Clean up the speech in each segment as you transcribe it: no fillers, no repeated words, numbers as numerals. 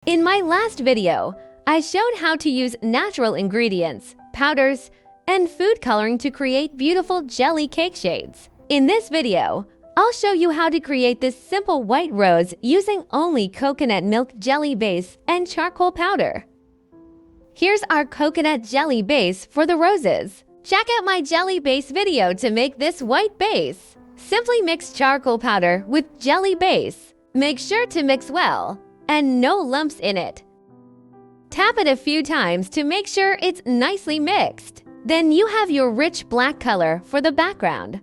In my last video, I showed how to use natural ingredients, powders, and food coloring to create beautiful jelly cake shades. In this video, I'll show you how to create this simple white rose using only coconut milk jelly base and charcoal powder. Here's our coconut jelly base for the roses. Check out my jelly base video to make this white base. Simply mix charcoal powder with jelly base. Make sure to mix well and no lumps in it. Tap it a few times to make sure it's nicely mixed. Then you have your rich black color for the background.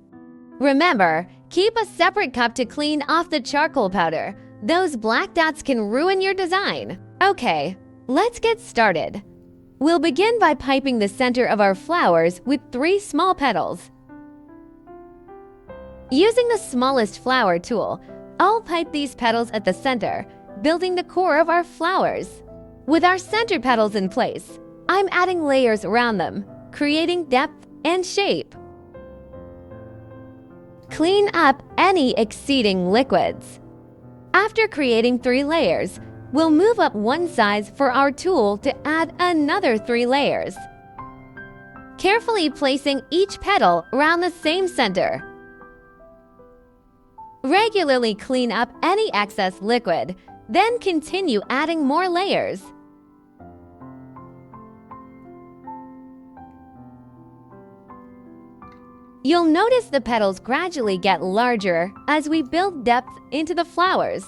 Remember, keep a separate cup to clean off the charcoal powder. Those black dots can ruin your design. Okay, let's get started. We'll begin by piping the center of our flowers with 3 small petals. Using the smallest flower tool, I'll pipe these petals at the center, building the core of our flowers. With our center petals in place, I'm adding layers around them, creating depth and shape. Clean up any exceeding liquids. After creating 3 layers, we'll move up one size for our tool to add another 3 layers. Carefully placing each petal around the same center. Regularly clean up any excess liquid, then continue adding more layers. You'll notice the petals gradually get larger as we build depth into the flowers.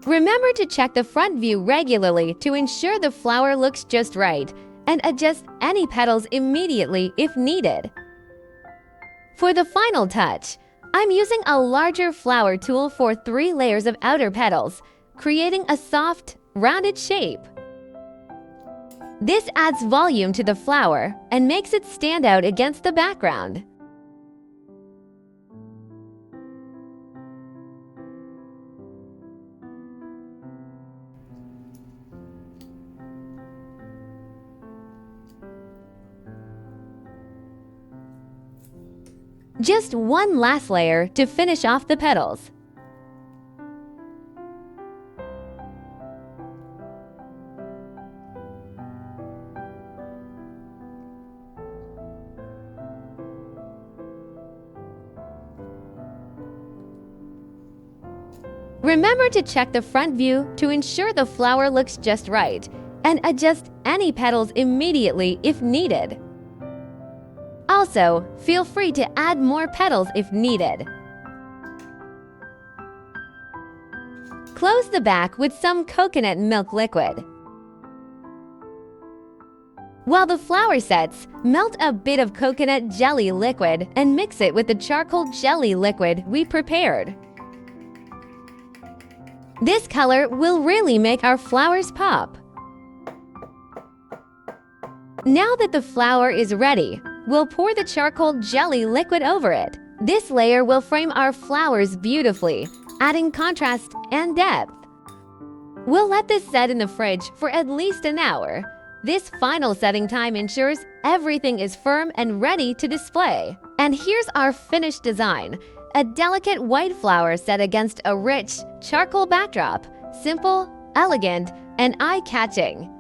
Remember to check the front view regularly to ensure the flower looks just right, and adjust any petals immediately if needed. For the final touch, I'm using a larger flower tool for 3 layers of outer petals, creating a soft, rounded shape. This adds volume to the flower and makes it stand out against the background. Just one last layer to finish off the petals. Remember to check the front view to ensure the flower looks just right, and adjust any petals immediately if needed. Also, feel free to add more petals if needed. Close the back with some coconut milk liquid. While the flower sets, melt a bit of coconut jelly liquid and mix it with the charcoal jelly liquid we prepared. This color will really make our flowers pop. Now that the flower is ready, we'll pour the charcoal jelly liquid over it. This layer will frame our flowers beautifully, adding contrast and depth. We'll let this set in the fridge for at least an hour. This final setting time ensures everything is firm and ready to display. And here's our finished design. A delicate white flower set against a rich charcoal backdrop. Simple, elegant, and eye-catching.